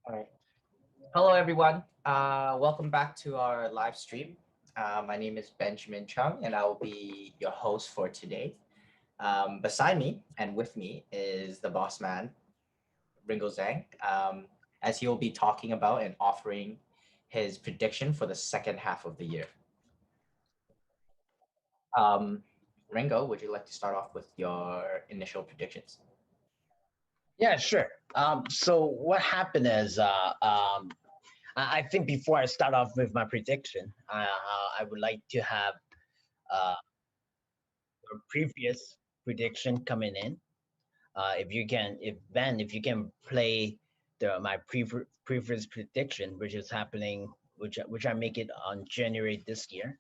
All right. Hello, everyone. Welcome back to our live stream. My name is Benjamin Chung, and I will be your host for today. Beside me and with me is the boss man, Ringo Tsang, as he will be talking about and offering his prediction for the second half of the year. Um, Ringo, would you like to start off with your initial predictions? Yeah, sure. So what happened is, I think before I start off with my prediction, I would like to have uh, a previous prediction coming in. If you can, if Ben, if you can play my previous prediction, which is happening, which I make it on January this year,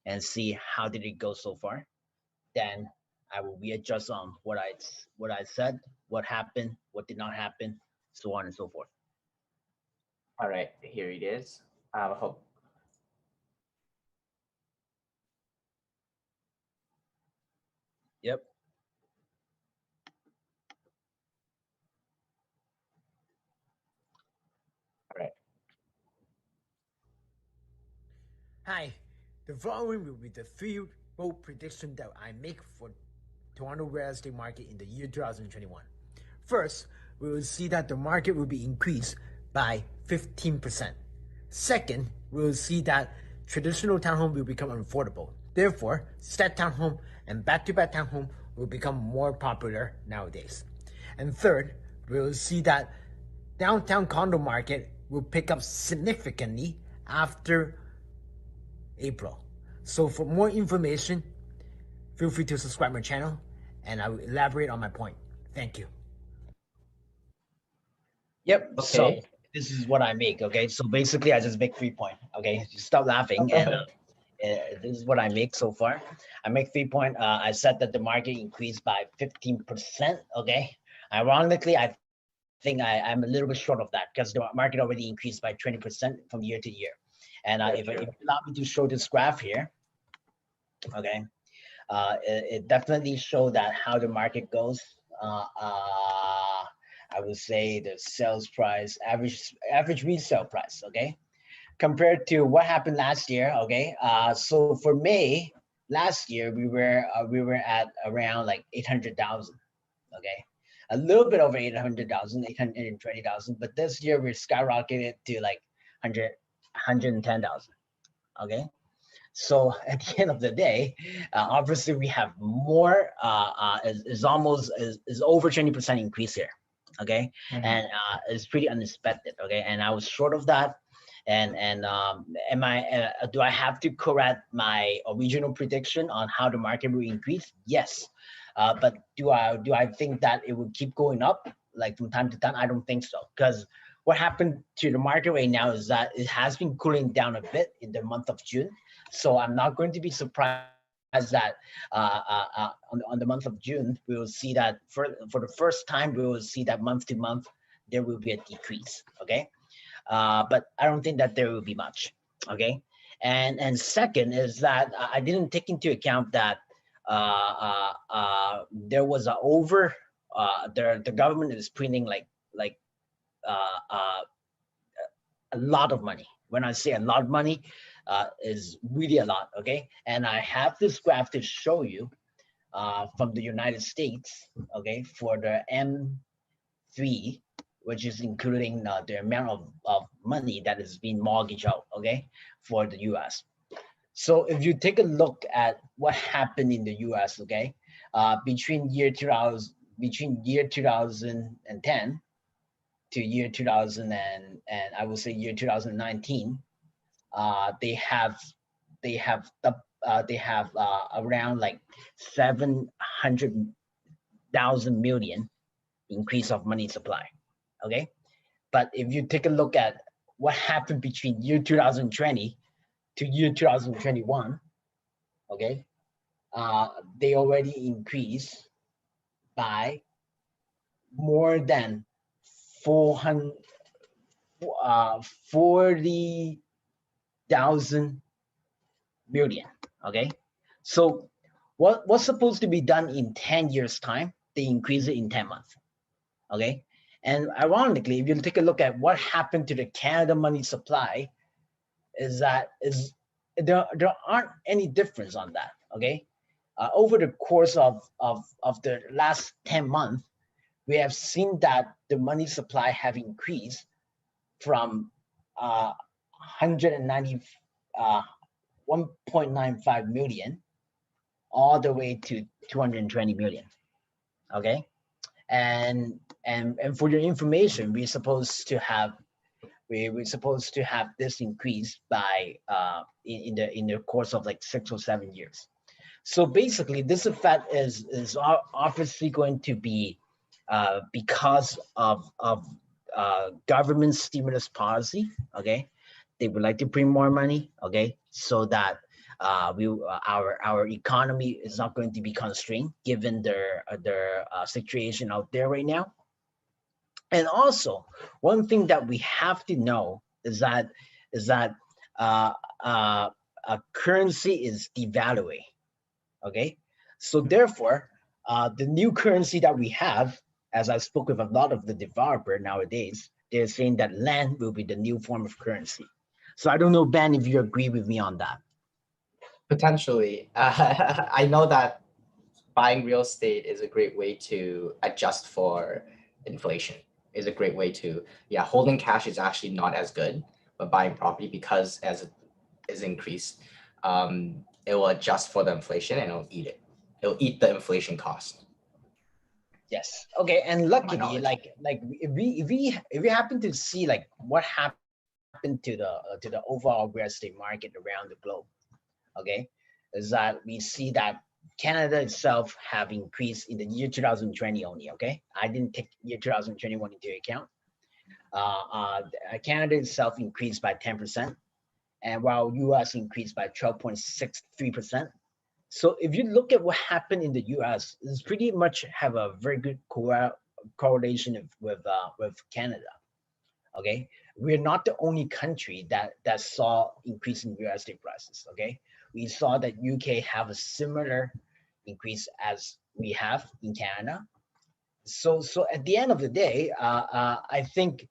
and see how did it go so far. Then I will readjust on what I said, what happened, what did not happen, so on and so forth. All right, here it is. I hope. Yep. All right. Hi, the following will be the three bold prediction that I make for Toronto real estate market in the year 2021. First, we will see that the market will be increased by 15%. Second, we will see that traditional townhome will become unaffordable. Therefore, step townhome and back-to-back townhome will become more popular nowadays. And third, we will see that downtown condo market will pick up significantly after April. So for more information, feel free to subscribe my channel and I will elaborate on my point. Thank you. Yep. So Okay. this is what I make. Okay. So basically, I just make 3 point. Okay. You stop laughing. And this is what I make so far. I make 3 point. I said that the market increased by 15%. Okay. Ironically, I think I'm a little bit short of that because the market already increased by 20% from year to year. And if Very you true. allow me to show this graph here, okay, it definitely show that how the market goes. I would say the sales price, average resale price, okay, compared to what happened last year, okay. So for May last year, we were at around like 800,000, okay, a little bit over 800,000, 820,000. But this year we're skyrocketed to like 110,000, okay. So at the end of the day, obviously we have more is almost is over 20% increase here, okay, Mhm. and it's pretty unexpected, okay. And I was short of that, and am I do I have to correct my original prediction on how the market will increase? Yes, but do I think that it will keep going up like from time to time? I don't think so, because what happened to the market right now is that it has been cooling down a bit in the month of June. So I'm not going to be surprised that on the month of June, we will see that for the first time, we will see that month to month, there will be a decrease. Okay. But I don't think that there will be much. Okay. And second is that I didn't take into account that there was a over, the government is printing like uh, uh, a lot of money. When I say a lot of money, is really a lot. Okay, and I have this graph to show you from the United States. Okay, for the M3, which is including the amount of money that is being mortgaged out. Okay, for the U.S. So if you take a look at what happened in the U.S. Okay, between year 2010 to year 2000 and I would say year 2019, they have around like 700,000 million increase of money supply. Okay, but if you take a look at what happened between year 2020 to year 2021, okay, they already increased by more than 400 40,000 million. Okay, so what's supposed to be done in 10 years time, they increase it in 10 months. Okay, And ironically, if you take a look at what happened to the Canada money supply, there aren't any difference on that. Okay, over the course of the last 10 months, we have seen that the money supply have increased from 190 1.95 million all the way to 220 million. Okay, and for your information, we're supposed to have this increase by in the course of like 6 or 7 years. So basically, this effect is obviously going to be because of government stimulus policy. Okay, they would like to print more money. Okay, so that our economy is not going to be constrained given their situation out there right now. And also, one thing that we have to know is that uh, a currency is devaluing. Okay, so therefore, the new currency that we have, as I spoke with a lot of the developer nowadays, they're saying that land will be the new form of currency. So I don't know, Ben, if you agree with me on that. Potentially. I know that buying real estate is a great way to adjust for inflation. Is a great way to, yeah, holding cash is actually not as good, but buying property, because as it is increased, it will adjust for the inflation and it'll eat it. It'll eat the inflation cost. Yes. Okay. And luckily, knowledge. like if we happen to see like what happened to the overall real estate market around the globe, okay, is that we see that Canada itself have increased in the year 2020 only. Okay, I didn't take year 2021 into account. Canada itself increased by 10%, and while US increased by 12.63%. So if you look at what happened in the US, it's pretty much have a very good correlation with Canada. Okay, we're not the only country that saw increase in real estate prices. Okay, we saw that UK have a similar increase as we have in Canada. So at the end of the day, I think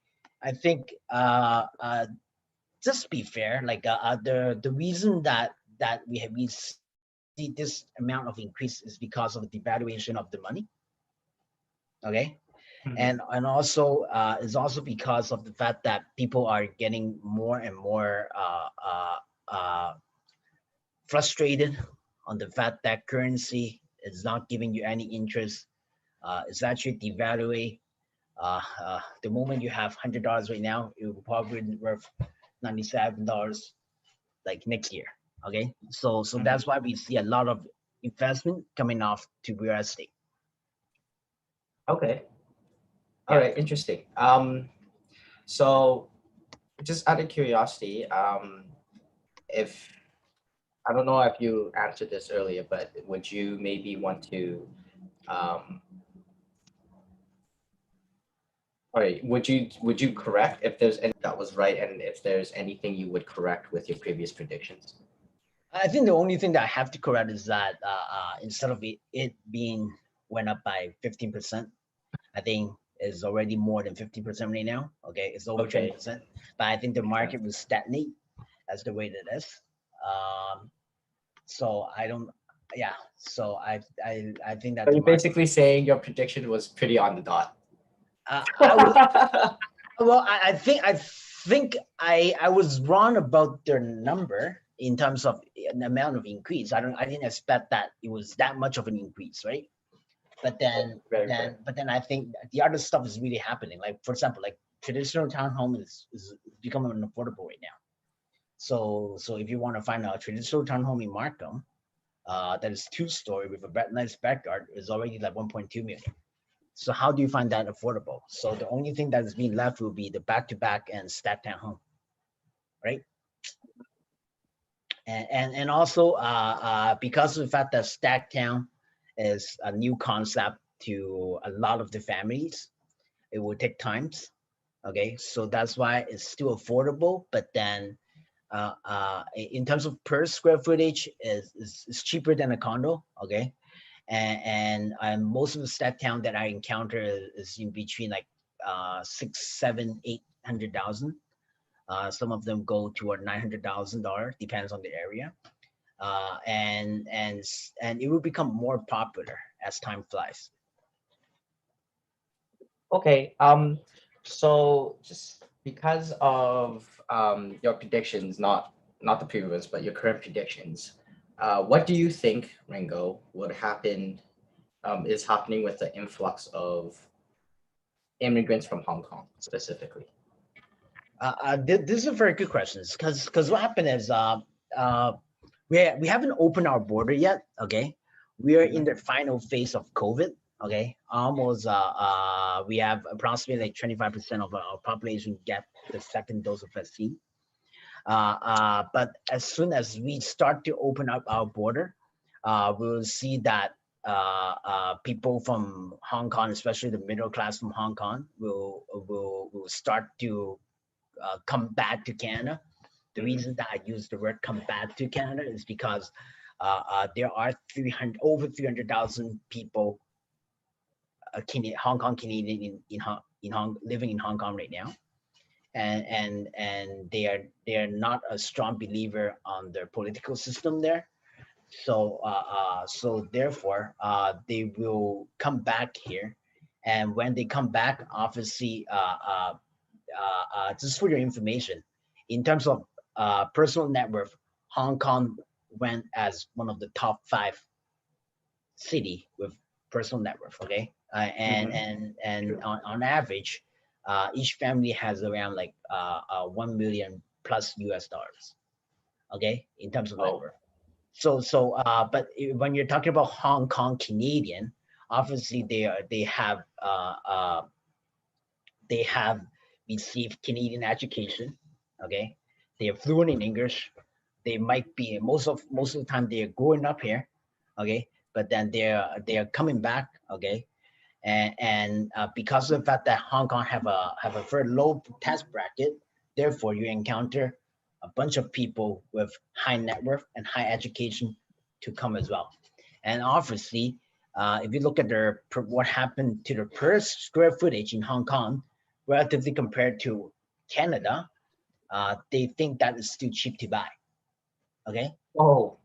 just be fair. Like the reason that we see this amount of increase is because of the devaluation of the money. Okay, and also it's also because of the fact that people are getting more and more frustrated on the fact that currency is not giving you any interest. It's actually devaluing. The moment you have $100 right now, it will probably be worth $97 like next year. Okay, so that's why we see a lot of investment coming off to real estate. Okay. All right. Interesting. So just out of curiosity, if I don't know if you answered this earlier, but would you maybe want to, all right, would you correct if there's any that was right, and if there's anything you would correct with your previous predictions? I think the only thing that I have to correct is that instead of it being went up by 15%, I think is already more than 50% right now. Okay, it's over 20%, but I think the market will stagnate as the way that it is. So I don't, yeah. So I think that So you're basically saying your prediction was pretty on the dot. Well, I think I was wrong about their number in terms of an amount of increase. I didn't expect that it was that much of an increase, right? But then I think the other stuff is really happening. Like for example, like traditional townhome is becoming unaffordable right now. So if you want to find a traditional townhome in Markham, that is 2-story with a nice backyard, is already like 1.2 million. So how do you find that affordable? So the only thing that is being left will be the back-to-back and stacked townhome, right? And also because of the fact that stacked town is a new concept to a lot of the families, it will take times. Okay, so that's why it's still affordable, but then in terms of per square footage is cheaper than a condo. Okay, and most of the stack town that I encounter is in between like 6, 7, 800,000. Some of them go toward $900,000, depends on the area. And it will become more popular as time flies. Okay. So just because of your predictions, not the previous, but your current predictions, what do you think, Ringo, would happen? Is happening with the influx of immigrants from Hong Kong specifically? This is a very good question, because what happened is we haven't opened our border yet. Okay, we are in the final phase of COVID. Okay, almost we have approximately like 25% of our population get the second dose of vaccine. But as soon as we start to open up our border, we'll see that people from Hong Kong, especially the middle class from Hong Kong, will start to come back to Canada. The reason that I use the word "come back to Canada" is because there are over 300,000 people, Hong Kong Canadian living in Hong Kong right now, and they are not a strong believer on their political system there. So so therefore they will come back here, and when they come back, obviously just for your information, in terms of personal net worth, Hong Kong went as one of the top 5 city with personal net worth. Okay, and on average, each family has around like 1 million plus US dollars. Okay, in terms of net worth. So but when you're talking about Hong Kong Canadian, obviously they have received Canadian education. Okay, they are fluent in English. They might be most of the time they are growing up here. Okay, but then they are coming back. Okay, and because of the fact that Hong Kong have a very low tax bracket, therefore you encounter a bunch of people with high net worth and high education to come as well. And obviously, if you look at what happened to the per square footage in Hong Kong, relatively compared to Canada, they think that is still cheap to buy. Okay. Oh,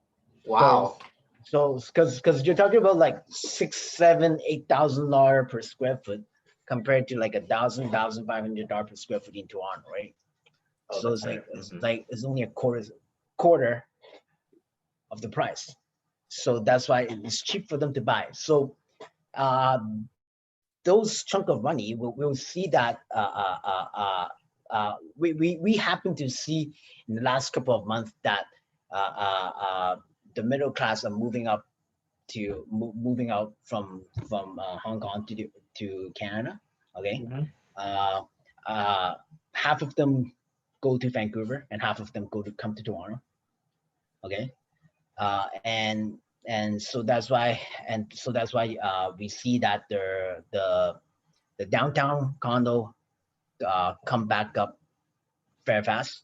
wow. So because you're talking about like $6, $7, $8,000 per square foot compared to like $1,500 per square foot in Toronto, right? So it's like it's only a quarter of the price. So that's why it's cheap for them to buy. So those chunk of money, we'll see that we happen to see in the last couple of months that the middle class are moving out from Hong Kong to Canada. Okay, half of them go to Vancouver and half of them come to Toronto. Okay, and so that's why we see that the downtown condo come back up very fast.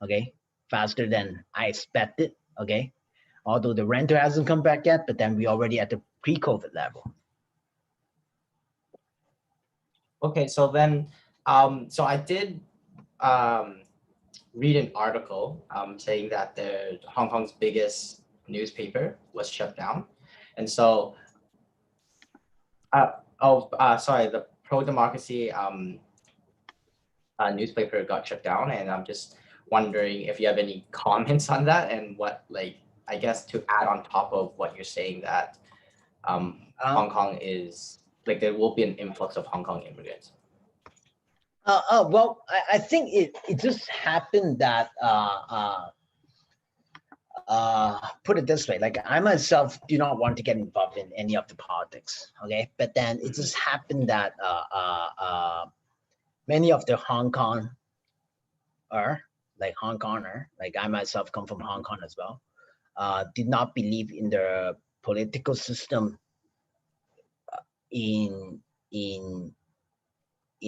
Okay, faster than I expected. Okay, although the renter hasn't come back yet, but then we already at the pre-COVID level. Okay, so then so I did read an article saying that the Hong Kong's biggest newspaper was shut down, and so sorry, the pro-democracy newspaper got shut down, and I'm just wondering if you have any comments on that, and what, like, I guess to add on top of what you're saying, that Hong Kong is like there will be an influx of Hong Kong immigrants. Well, I think it just happened that put it this way, like I myself do not want to get involved in any of the politics. Okay, but then it just happened that many of the Hong Konger, like I myself come from Hong Kong as well, did not believe in the political system in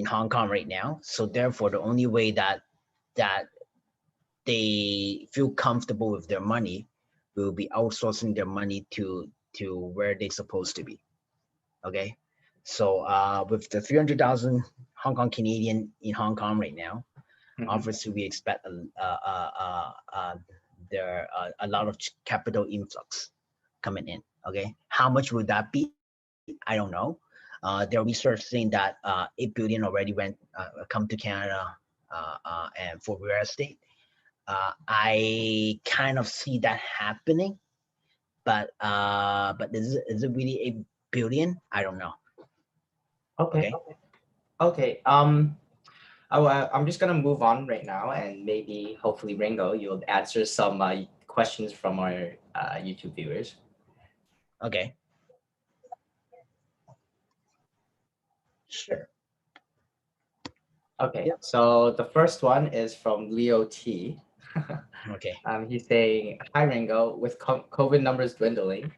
Hong Kong right now. So therefore, the only way that they feel comfortable with their money will be outsourcing their money to where they're supposed to be. Okay, So with the 300,000 Hong Kong Canadian in Hong Kong right now, obviously we expect there a lot of capital influx coming in. Okay, how much would that be? I don't know. There are research saying that 8 billion already went come to Canada and for real estate. I kind of see that happening, but is it really 8 billion? I don't know. Okay. Okay. I'm just gonna move on right now, and maybe hopefully Ringo, you'll answer some questions from our YouTube viewers. Okay. Sure. Okay. Yep. So the first one is from Leo T. Okay. He's saying, "Hi Ringo, with COVID numbers dwindling,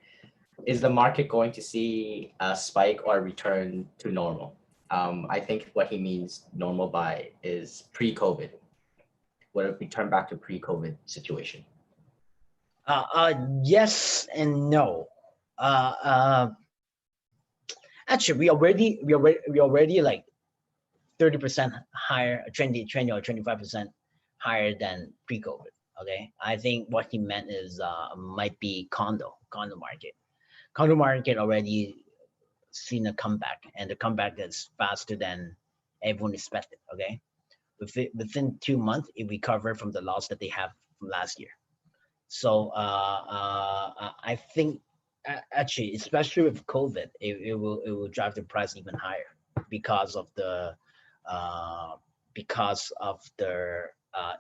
is the market going to see a spike or return to normal?" I think what he means normal by is pre-COVID. Would it return back to pre-COVID situation? Yes and no. Actually, we already like 30% higher, 20 or 25% higher than pre-COVID. Okay, I think what he meant is might be condo market. Condo market already seen a comeback, and the comeback is faster than everyone expected. Okay, within 2 months, it recovered from the loss that they have from last year. So I think actually, especially with COVID, it will drive the price even higher because of the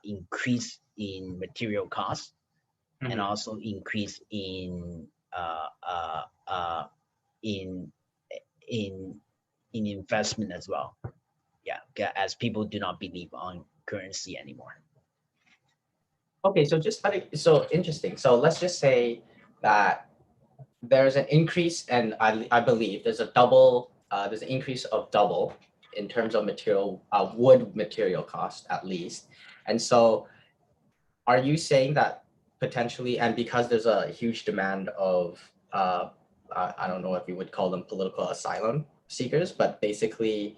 increase in material costs and also increase in in in investment as well. Yeah, as people do not believe on currency anymore. Okay, so so interesting. So let's just say that there's an increase, and I believe there's an increase of double in terms of wood material cost at least. And so are you saying that potentially, and because there's a huge demand of I don't know if you would call them political asylum seekers, but basically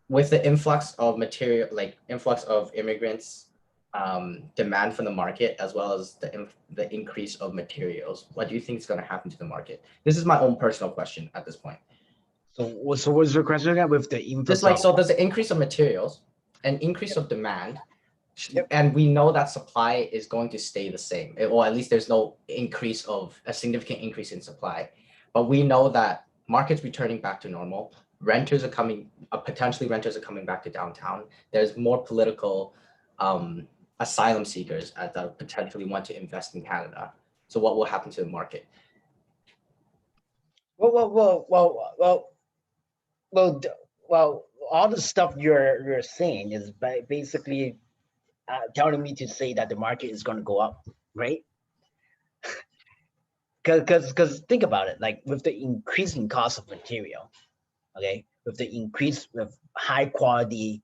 with the influx of immigrants, demand from the market, as well as the increase of materials, what do you think is going to happen to the market? This is my own personal question at this point. So what's your question again with the influx? Just like, so there's an increase of materials, an increase of demand, and we know that supply is going to stay the same, or at least there's no a significant increase in supply. But we know that markets returning back to normal, potentially renters are coming back to downtown. There's more political asylum seekers that potentially want to invest in Canada. So what will happen to the market? Well, all the stuff you're saying is basically telling me to say that the market is going to go up, right? Because think about it, like with the increasing cost of material, okay, with the increase of high quality,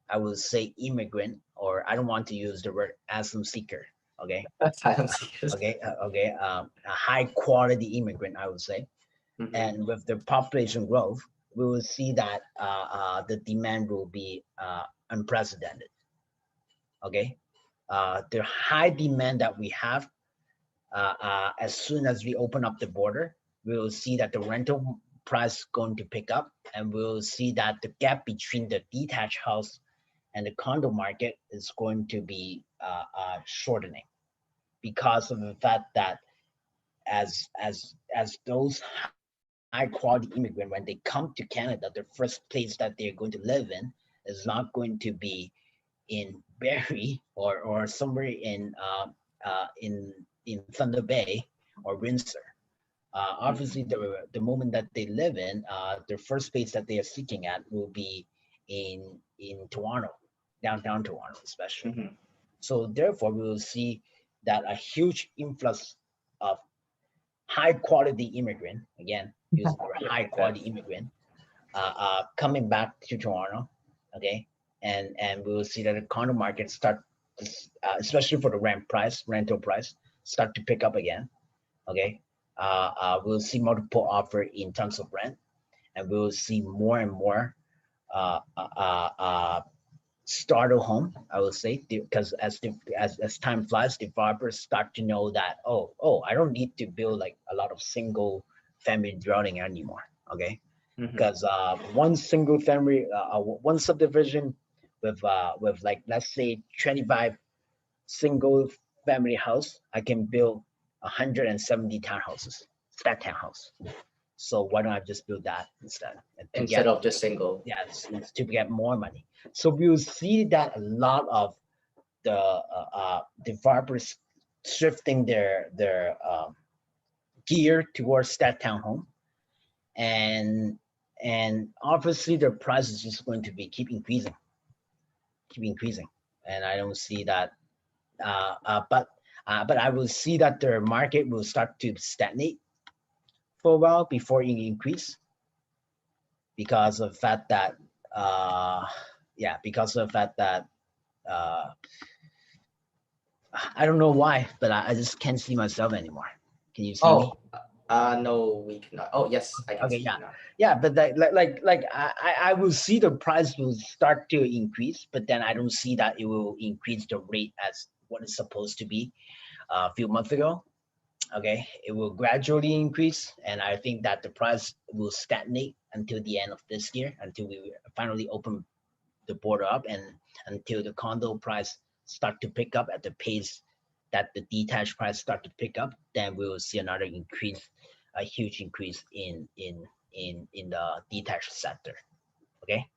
I would say immigrant, or I don't want to use the word asylum seeker, okay? Asylum seekers. A high quality immigrant, I would say. Mm-hmm. And with the population growth, we will see that the demand will be unprecedented. Okay, the high demand that we have, as soon as we open up the border, we will see that the rental price is going to pick up, and we'll see that the gap between the detached house and the condo market is going to be shortening, because of the fact that as those high quality immigrant, when they come to Canada, the first place that they're going to live in is not going to be in Barrie or somewhere in Thunder Bay or Windsor. Obviously, the moment that they live in, the first place that they are seeking at will be in Toronto, downtown Toronto, especially. Mm-hmm. So therefore, we will see that a huge influx of high quality immigrant, again, using the high quality immigrant, coming back to Toronto, okay, and we will see that the condo market start, especially for the rental price, start to pick up again, okay. We'll see multiple offer in terms of rent, and we will see more and more starter home, I will say, because as time flies, developers start to know that, oh, I don't need to build like a lot of single family dwelling anymore. Okay, because one single family, one subdivision with like, let's say 25 single family house, I can build 170 townhouses, that townhouse. So why don't I just build that instead? To Instead get, of just single. yeah, it's to get more money. So we will see that a lot of the developers shifting their gear towards that townhome, and obviously the price is just going to be keep increasing, and I don't see that. But I will see that the market will start to stagnate for a while before it increase, because of the fact that because of the fact that uh, I don't know why, but I just can't see myself anymore. Can you see me? No, we cannot. Oh, yes, I can Okay, see yeah. you now. Yeah, but I will see the price will start to increase, but then I don't see that it will increase the rate as what it's supposed to be a few months ago. Okay, it will gradually increase, and I think that the price will stagnate until the end of this year, until we finally open the border up, and until the condo price start to pick up at the pace that the detached price start to pick up. Then we will see another increase, a huge increase in the detached sector. Okay.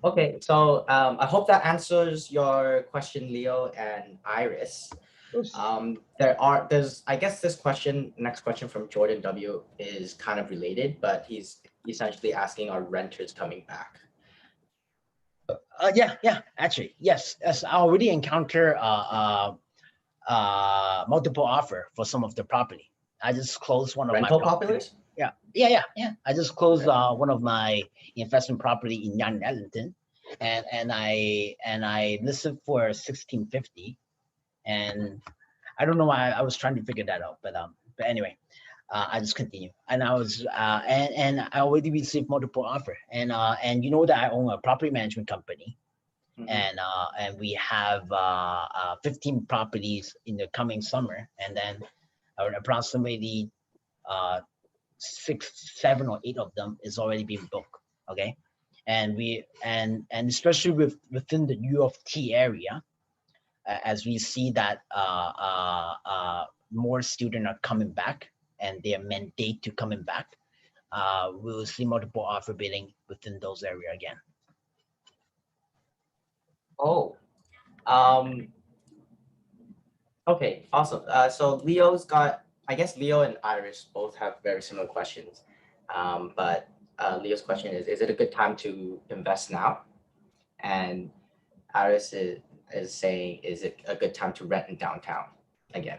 Okay, so I hope that answers your question, Leo and Iris. There's I guess next question from Jordan W is kind of related, but he's essentially asking, are renters coming back? Yeah, actually, yes. As I already encounter multiple offer for some of the property. I just closed one of Rental my property. populars? Yeah. I just closed one of my investment property in Young Ellington, and I listed for 1650, and I don't know why I was trying to figure that out, but anyway, I just continue, and I was and I already received multiple offer, and you know that I own a property management company, and we have 15 properties in the coming summer, and then approximately 6, 7, or 8 of them is already being booked. Okay, and we and especially within the U of T area, as we see that more students are coming back and they are mandate to coming back, we will see multiple offer bidding within those area again. Oh, okay, awesome. So I guess Leo and Iris both have very similar questions. But Leo's question is it a good time to invest now? And Iris is saying, is it a good time to rent in downtown again?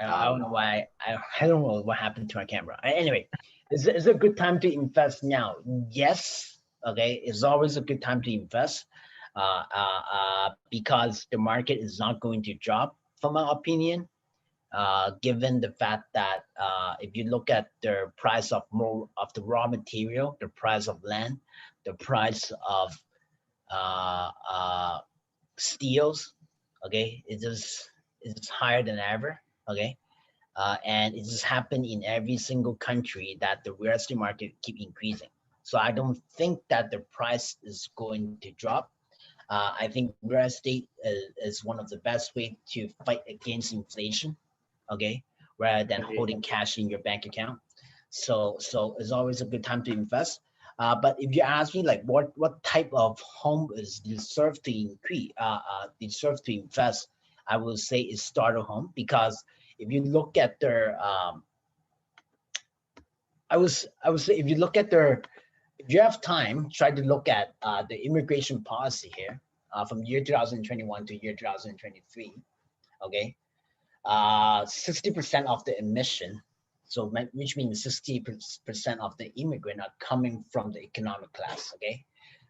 I don't know why. I don't know what happened to my camera. Anyway, is it a good time to invest now? Yes. Okay, it's always a good time to invest, because the market is not going to drop, from my opinion. Given the fact that if you look at the price of more of the raw material, the price of land, the price of steels, okay, it's higher than ever. Okay, and it just happened in every single country that the real estate market keep increasing. So I don't think that the price is going to drop. I think real estate is one of the best way to fight against inflation. Okay, rather than holding cash in your bank account. So it's always a good time to invest. But if you ask me, like, what type of home is deserve to deserve to invest, I will say is starter home, because if you look at their I would say, if you look at their, if you have time, try to look at the immigration policy here, from year 2021 to year 2023. Okay, 60% of the emission, so which means 60% of the immigrant are coming from the economic class. Okay,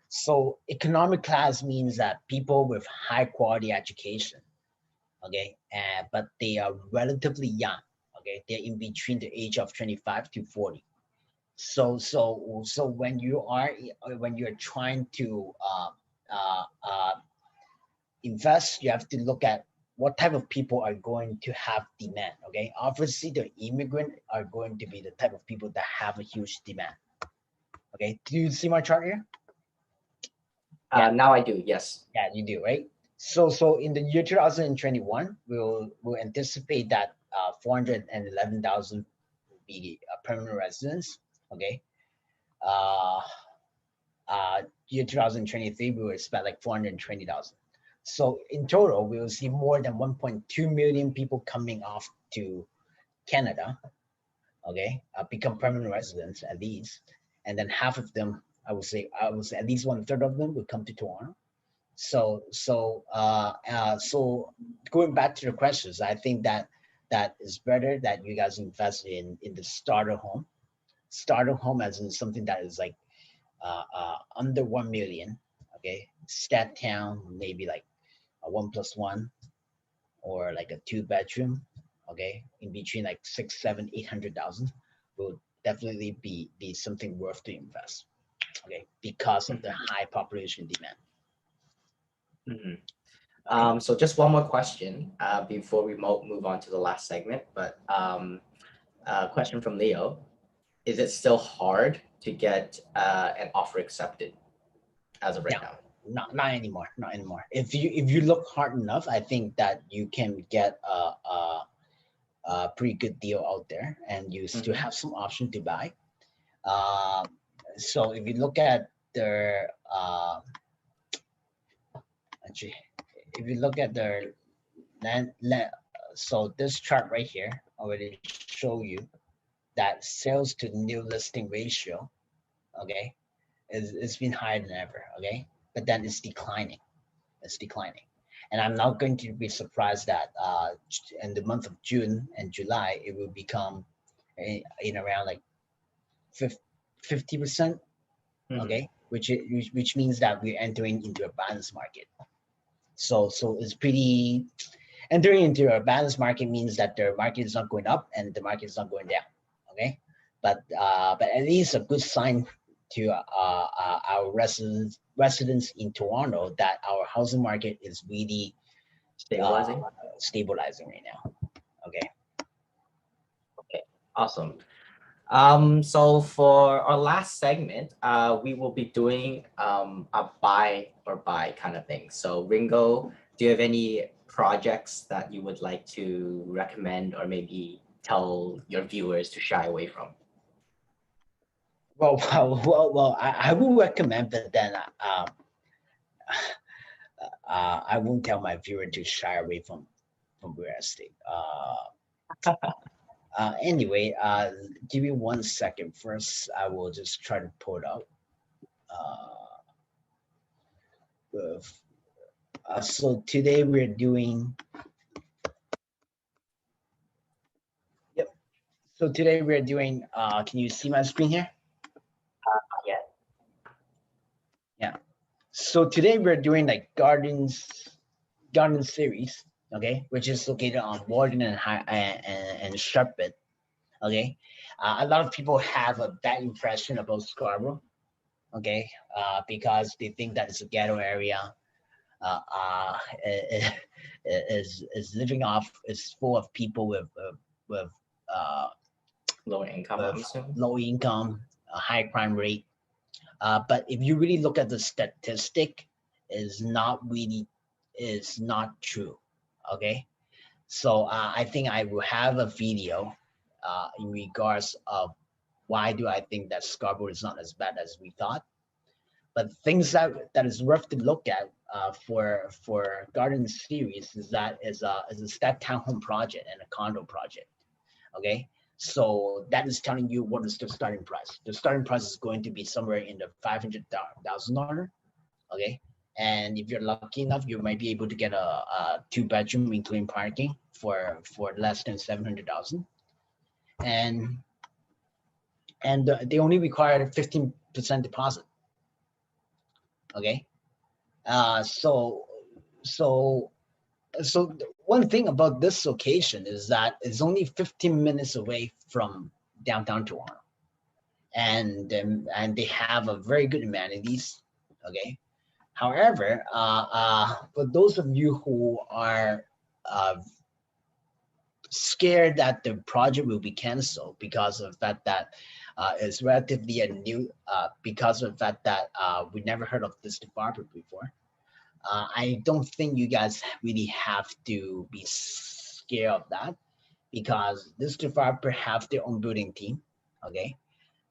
so economic class means that people with high quality education. Okay, but they are relatively young. Okay, they're in between the age of 25 to 40. So when you're trying to invest, you have to look at what type of people are going to have demand. Okay, obviously the immigrant are going to be the type of people that have a huge demand. Okay, do you see my chart here? Yeah. Now I do. Yes. Yeah, you do, right? So in the year 2021, we'll anticipate that 411,000 will be permanent residents. Okay. Uh, Year 2023, we will expect like 420,000. So in total, we will see more than 1.2 million people coming off to Canada. Okay, become permanent residents at least, and then half of them, I would say at least 1/3 of them will come to Toronto. So going back to the questions, I think that is better that you guys invest in the starter home. Starter home as in something that is like under 1 million. Okay, stat town maybe like a 1+1 or like a 2 bedroom. Okay, in between like 6, 7, 800,000 will definitely be something worth to invest. Okay, because of the high population demand. So just one more question before we move on to the last segment. But question from Leo: is it still hard to get an offer accepted as of right No. now? Not anymore. Not anymore. If you look hard enough, I think that you can get a pretty good deal out there, and you still have some option to buy. So if you look at their actually, if you look at their land, so this chart right here already show you that sales to new listing ratio, okay, it's been higher than ever, okay, but then it's declining. It's declining. And I'm not going to be surprised that in the month of June and July, it will become in around like 50%, okay, which means that we're entering into a balanced market. So it's pretty, entering into a balanced market means that the market is not going up and the market is not going down, okay? But at least a good sign to our residents in Toronto that our housing market is really stabilizing right now. Okay. Okay, awesome. So for our last segment, we will be doing a buy or buy kind of thing. So Ringo, do you have any projects that you would like to recommend or maybe tell your viewers to shy away from? Well, I will recommend, but then I won't tell my viewer to shy away from real estate. Anyway, give me 1 second. First, I will just try to pull it out. So today we're doing. Yep. So today we're doing. Can you see my screen here? Yeah. Yeah. So today we're doing like garden series, okay, which is located on Warden and Sharpit, okay. A lot of people have a bad impression about Scarborough, okay, because they think that it's a ghetto area. Is living off is full of people with Lower income, I'm assuming. low income, high crime rate. But if you really look at the statistic, is not true. Okay, so I think I will have a video in regards of why do I think that Scarborough is not as bad as we thought. But things that is worth to look at for garden series is that is a step townhome project and a condo project. Okay, so that is telling you what is the starting price. The starting price is going to be somewhere in the $500,000. Okay, and if you're lucky enough, you might be able to get a 2 bedroom including parking for less than 700,000. And they only require 15% deposit. Okay, so one thing about this location is that it's only 15 minutes away from downtown Toronto. and they have a very good amenities. Okay. However, for those of you who are scared that the project will be canceled because of that is relatively a new because of that we never heard of this developer before. I don't think you guys really have to be scared of that because this developer have their own building team, okay,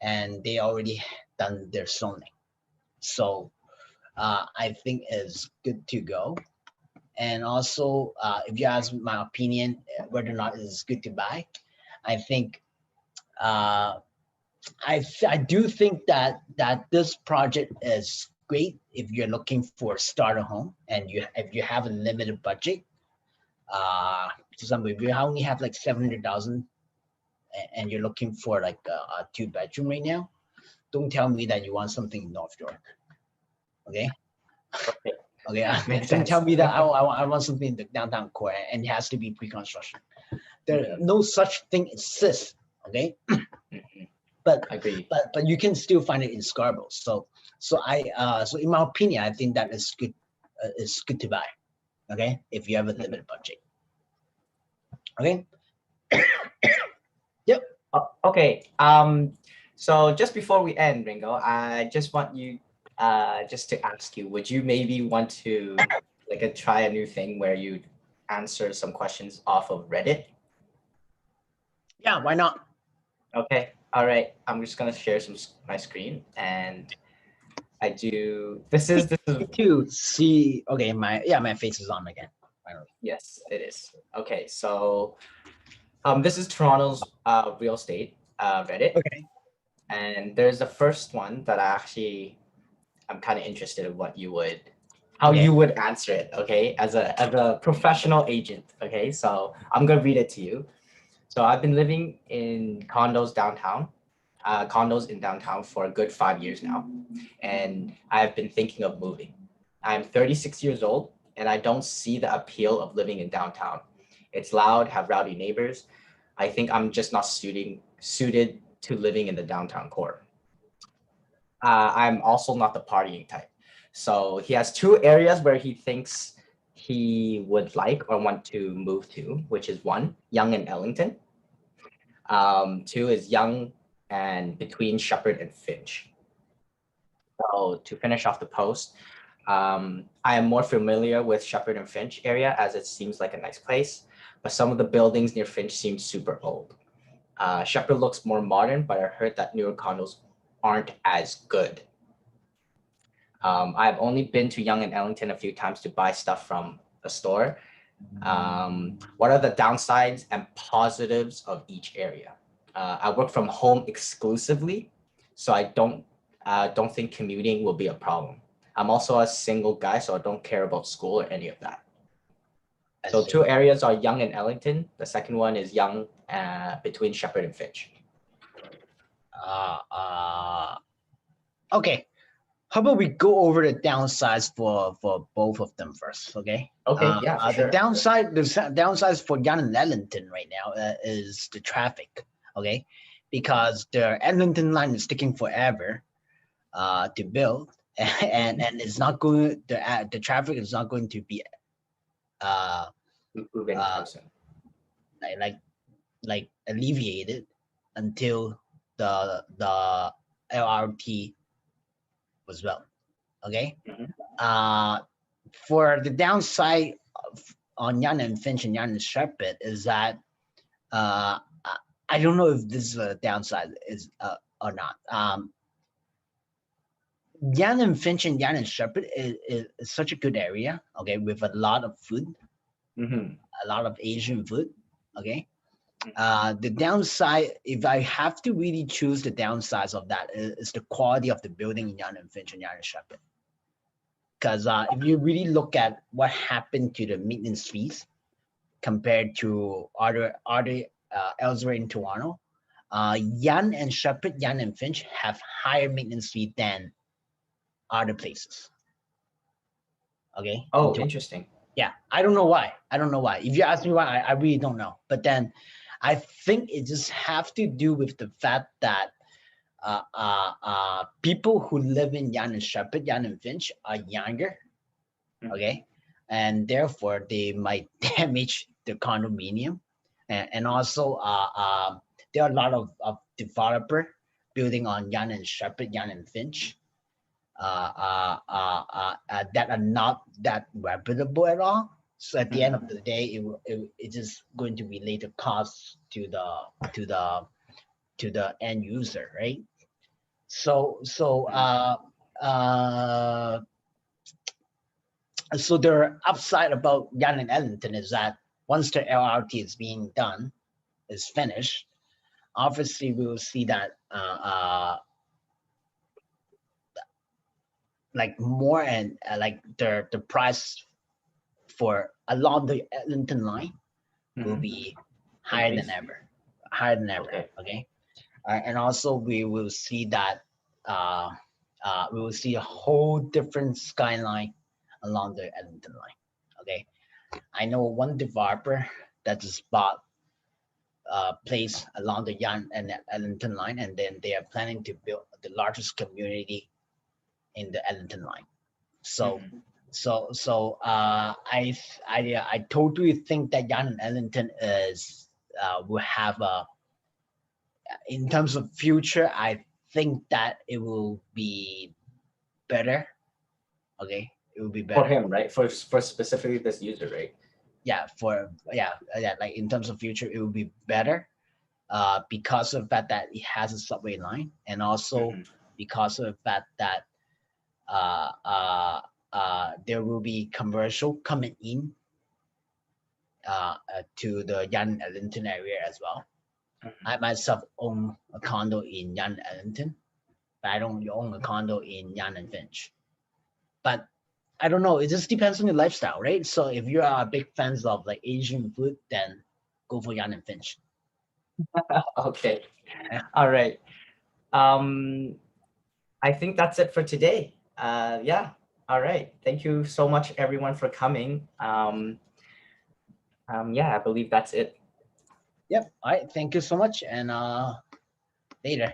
and they already done their zoning. So I think it's good to go. And also, if you ask my opinion, whether or not it's good to buy, I think uh, I do think that this project is great if you're looking for a starter home and if you have a limited budget. For example, if you only have like 700,000 and you're looking for like a 2-bedroom right now, don't tell me that you want something in North York. Okay. Okay. Okay. Makes Don't sense. tell me that I want something in the downtown core and it has to be pre-construction. There no such thing exists. Okay. But Agree. but you can still find it in Scarborough. So in my opinion, I think that is good. It's good to buy. Okay, if you have a limited budget. Okay. Yep. Okay. So just before we end, Ringo, I just want you just to ask you, would you maybe want to try a new thing where you answer some questions off of Reddit? Yeah, why not? Okay. All right. I'm just gonna share my screen, and I do. This is To see. Okay, my face is on again. yes, it is. Okay. So this is Toronto's real estate Reddit. Okay. And there's the first one that I'm kind of interested in how you would answer it, okay, as a professional agent. Okay, so I'm gonna read it to you. So I've been living in condos in downtown for a good 5 years now, and I've been thinking of moving. I'm 36 years old, and I don't see the appeal of living in downtown. It's loud, have rowdy neighbors. I think I'm just not suited to living in the downtown core. I'm also not the partying type. So he has 2 areas where he thinks he would like or want to move to, which is 1, Yonge and Ellington. 2 is Yonge and between Shepherd and Finch. So to finish off the post, I am more familiar with Shepherd and Finch area as it seems like a nice place, but some of the buildings near Finch seem super old. Shepherd looks more modern, but I heard that newer condos aren't as good. I've only been to Yonge and Ellington a few times to buy stuff from a store. What are the downsides and positives of each area? I work from home exclusively, so I don't think commuting will be a problem. I'm also a single guy, so I don't care about school or any of that. So 2 areas are Yonge and Ellington. The second one is Yonge between Shepherd and Finch. Okay. How about we go over the downsides for both of them first? Okay. Okay. Yeah. For sure. The downsides for Yonge and Ellington right now is the traffic. Okay, because the Ellington line is taking forever to build, and it's not going. The traffic is not going to be like alleviated until the LRT was built. Okay. For the downside on Yonge and Finch and Yonge and Shepherd is that I don't know if this is a downside or not. Yonge and Finch and Yonge and Shepherd is such a good area. Okay, with a lot of food, a lot of Asian food. Okay. The downside, if I have to really choose the downsides of that, is the quality of the building in Yonge and Finch and Yonge and Shepherd. Because if you really look at what happened to the maintenance fees compared to other elsewhere in Toronto, Yonge and Shepherd, Yonge and Finch have higher maintenance fee than other places. Okay. Oh, interesting. Yeah, I don't know why. If you ask me why, I really don't know. But then I think it just have to do with the fact that people who live in Yan and Shepherd, Yan and Finch are younger, okay, and therefore they might damage the condominium, and also there are a lot of developer building on Yan and Shepherd, Yan and Finch, that are not that reputable at all. So at the end of the day, it is going to relate the cost to the end user, right? So the upside about Yan and Ellington is that once the LRT is finished, obviously we will see that like more and like the price for along the Ellington line will be higher than ever. Okay. And also we will see that we will see a whole different skyline along the Ellington line. Okay, I know one developer that just bought a place along the Yan and Ellington line, and then they are planning to build the largest community in the Ellington line. So I totally think that Yan and Ellington is will have a, in terms of future, I think that it will be better. Okay, it will be better for him, right? For specifically this user, right? Yeah, like in terms of future, it will be better because of the fact that it has a subway line, and also because of the fact that there will be commercial coming in to the Yan Ellington area as well. I myself own a condo in Yan Ellington, but I don't own a condo in Yan and Finch. But I don't know, it just depends on your lifestyle, right? So if you are big fans of like Asian food, then go for Yan and Finch. Okay. All right. I think that's it for today. Yeah. All right. Thank you so much, everyone, for coming. Yeah, I believe that's it. Yep. All right. Thank you so much. And later.